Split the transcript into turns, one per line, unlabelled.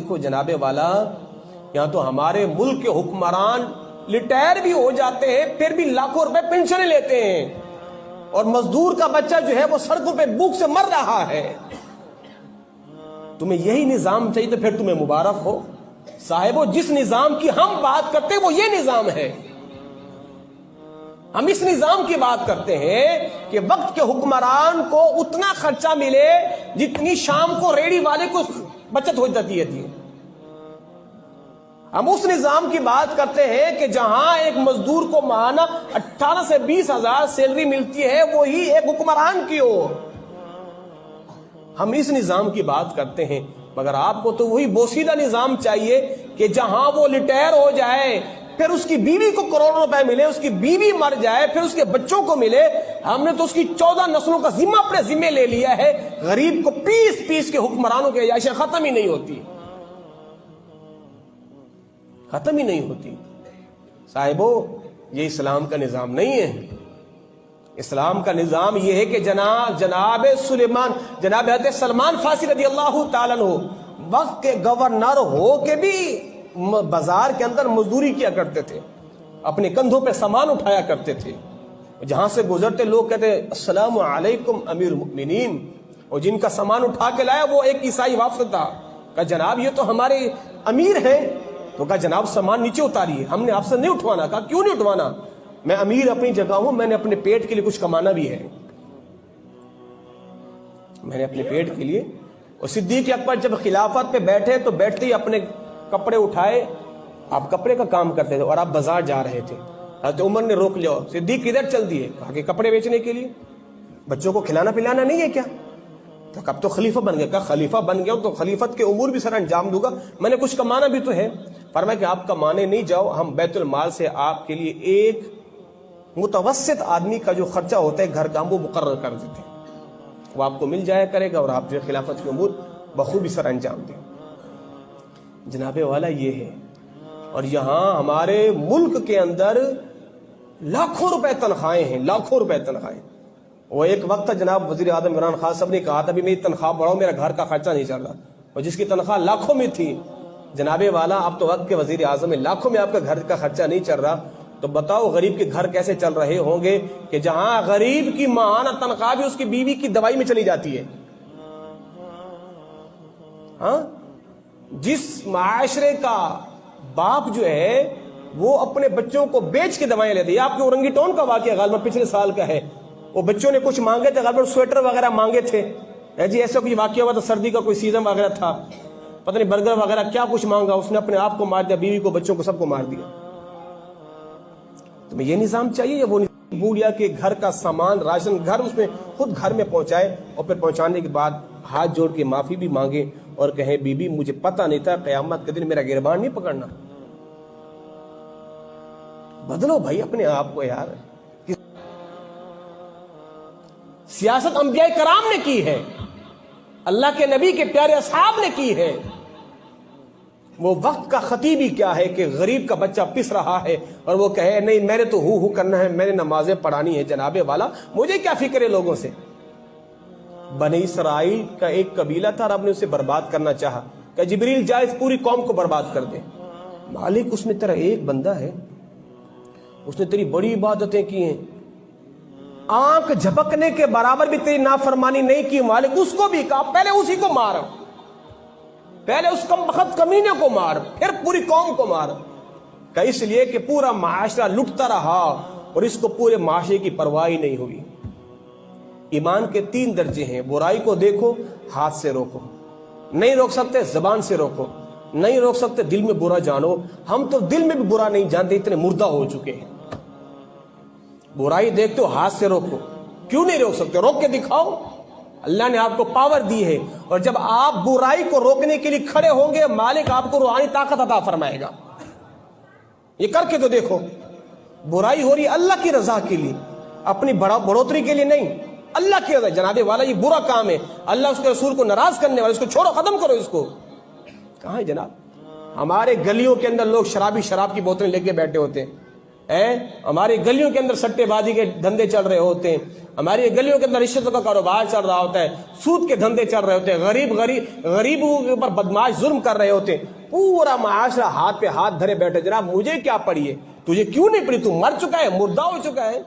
دیکھو جناب والا، یہاں تو ہمارے ملک کے حکمران ریٹائر بھی ہو جاتے ہیں پھر بھی لاکھوں روپے پینشن لیتے ہیں، اور مزدور کا بچہ جو ہے وہ سڑکوں پہ بھوک سے مر رہا ہے۔ تمہیں یہی نظام چاہیے تو پھر تمہیں مبارک ہو صاحبو۔ جس نظام کی ہم بات کرتے ہیں وہ یہ نظام ہے۔ ہم اس نظام کی بات کرتے ہیں کہ وقت کے حکمران کو اتنا خرچہ ملے جتنی شام کو ریڑی والے کو بچت ہو جاتی ہے۔ ہم اس نظام کی بات کرتے ہیں کہ جہاں ایک مزدور کو ماہانہ 18 سے 20 ہزار سیلری ملتی ہے، وہی ایک حکمران کی ہو۔ ہم اس نظام کی بات کرتے ہیں، مگر آپ کو تو وہی بوسیدہ نظام چاہیے کہ جہاں وہ ریٹائر ہو جائے پھر اس کی بیوی کو کروڑوں روپے ملے، اس کی بیوی مر جائے پھر اس کے بچوں کو ملے۔ ہم نے تو اس کی 14 نسلوں کا ذمہ اپنے ذمہ لے لیا ہے۔ غریب کو پیس پیس کے حکمرانوں کی عیاشیں ختم ہی نہیں ہوتی، ختم ہی نہیں ہوتی۔ صاحبو یہ اسلام کا نظام نہیں ہے۔ اسلام کا نظام یہ ہے کہ جناب حضرت سلمان فارسی رضی اللہ تعالیٰ عنہ وقت کے گورنر ہو کے بھی بازار کے اندر مزدوری کیا کرتے تھے، اپنے کندھوں پہ سامان اٹھایا کرتے تھے۔ جہاں سے گزرتے لوگ کہتے السلام علیکم امیر المؤمنین، اور جن کا سامان اٹھا کے لایا وہ ایک عیسائی وافد تھا۔ کہا جناب یہ تو ہمارے امیر ہیں۔ تو کہا جناب سامان نیچے اتاریے، ہم نے آپ سے نہیں اٹھوانا۔ کہا کیوں نہیں اٹھوانا؟ میں امیر اپنی جگہ ہوں، میں نے اپنے پیٹ کے لیے کچھ کمانا بھی ہے، میں نے اپنے پیٹ کے لیے۔ اور صدیق اکبر جب خلافت پہ بیٹھے تو بیٹھتے ہی اپنے کپڑے اٹھائے، آپ کپڑے کا کام کرتے تھے اور آپ بازار جا رہے تھے۔ حضرت عمر نے روک لیا، صدیق کدھر چل دیے؟ کہا کہ کپڑے بیچنے کے لیے، بچوں کو کھلانا پلانا نہیں ہے کیا؟ تو کب تو خلیفہ بن گیا؟ کہا خلیفہ بن گیا تو خلیفت کے امور بھی سر انجام دوں گا، میں نے کچھ کمانا بھی تو ہے۔ فرمایا کہ آپ کمانے نہیں جاؤ، ہم بیت المال سے آپ کے لیے ایک متوسط آدمی کا جو خرچہ ہوتا ہے گھر کا وہ مقرر کر دیتے ہیں، وہ آپ کو مل جایا کرے گا اور آپ جو خلافت کے امور بخوبی سر انجام دیں۔ جناب والا یہ ہے، اور یہاں ہمارے ملک کے اندر لاکھوں روپے تنخواہیں ہیں، لاکھوں روپے تنخواہیں۔ وہ ایک وقت تھا جناب وزیر اعظم عمران خان صاحب نے کہا تھا بھی میری تنخواہ بڑھاؤ، میرا گھر کا خرچہ نہیں چل رہا، اور جس کی تنخواہ لاکھوں میں تھی۔ جناب والا آپ تو وقت کے وزیر اعظم ہیں، لاکھوں میں آپ کا گھر کا خرچہ نہیں چل رہا، تو بتاؤ غریب کے گھر کیسے چل رہے ہوں گے کہ جہاں غریب کی ماہانہ تنخواہ بھی اس کی بیوی کی دوائی میں چلی جاتی ہے۔ ہاں، جس معاشرے کا باپ جو ہے وہ اپنے بچوں کو بیچ کے دوائیں لیتے، یہ آپ کے اورنگی ٹون کا واقعہ غالباً پچھلے سال کا ہے، وہ بچوں نے کچھ مانگے تھے، غالباً سویٹر وغیرہ مانگے تھے جی، ایسا کوئی واقعہ ہوا تھا، سردی کا کوئی سیزن وغیرہ تھا، پتہ نہیں برگر وغیرہ کیا کچھ مانگا، اس نے اپنے آپ کو مار دیا، بیوی کو بچوں کو سب کو مار دیا۔ تمہیں یہ نظام چاہیے یا وہ نظام؟ بوڑھیا کے گھر کا سامان راشن گھر اس میں خود گھر میں پہنچائے، اور پھر پہنچانے کے بعد ہاتھ جوڑ کے معافی بھی مانگے اور کہے بی بی مجھے پتہ نہیں تھا، قیامت کے دن میرا گربان نہیں پکڑنا۔ بدلو بھائی اپنے آپ کو یار۔ سیاست انبیاء کرام نے کی ہے، اللہ کے نبی کے پیارے اصحاب نے کی ہے۔ وہ وقت کا خطیب ہی کیا ہے کہ غریب کا بچہ پس رہا ہے اور وہ کہے نہیں میں نے تو ہو کرنا ہے، میں نے نمازیں پڑھانی ہے، جناب والا مجھے کیا فکر ہے لوگوں سے۔ بنی اسرائیل کا ایک قبیلہ تھا، رب نے اسے برباد کرنا چاہا کہ جبریل جائے اس پوری قوم کو برباد کر دے۔ مالک اس میں تیرا ایک بندہ ہے، اس نے تیری بڑی عبادتیں کی ہیں، آنکھ جھپکنے کے برابر بھی تیری نافرمانی نہیں کی، مالک اس کو بھی کہا پہلے اسی کو مار، پہلے اس کم بخت کمینے کو مار، پھر پوری قوم کو مار۔ کہ اس لیے کہ پورا معاشرہ لٹتا رہا اور اس کو پورے معاشرے کی پرواہ نہیں ہوئی۔ ایمان کے 3 درجے ہیں، برائی کو دیکھو ہاتھ سے روکو، نہیں روک سکتے زبان سے روکو، نہیں روک سکتے دل میں برا جانو۔ ہم تو دل میں بھی برا نہیں جانتے، اتنے مردہ ہو چکے ہیں۔ برائی دیکھتے ہو ہاتھ سے روکو، کیوں نہیں روک سکتے؟ روک کے دکھاؤ، اللہ نے آپ کو پاور دی ہے، اور جب آپ برائی کو روکنے کے لیے کھڑے ہوں گے مالک آپ کو روحانی طاقت عطا فرمائے گا۔ یہ کر کے تو دیکھو، برائی ہو رہی ہے اللہ کی رضا کے لیے، اپنی بڑھوتری کے لیے نہیں، اللہ کی رضا۔ جناب والا یہ برا کام ہے، اللہ اس کے رسول کو ناراض کرنے والا، اس کو چھوڑو، ختم کرو اس کو۔ کہاں ہے جناب؟ ہمارے گلیوں کے اندر لوگ شراب کی بوتلیں لے کے بیٹھے ہوتے ہیں، ہماری گلیوں کے اندر سٹے بازی کے دھندے چل رہے ہوتے ہیں، ہماری گلیوں کے اندر رشوتوں کا کاروبار چل رہا ہوتا ہے، سود کے دھندے چل رہے ہوتے ہیں، غریبوں کے اوپر بدماش ظلم کر رہے ہوتے ہیں، پورا معاشرہ ہاتھ پہ ہاتھ دھرے بیٹھے، جناب مجھے کیا پڑی ہے، تجھے کیوں نہیں پڑی، تو مر چکا ہے، مردہ ہو چکا ہے۔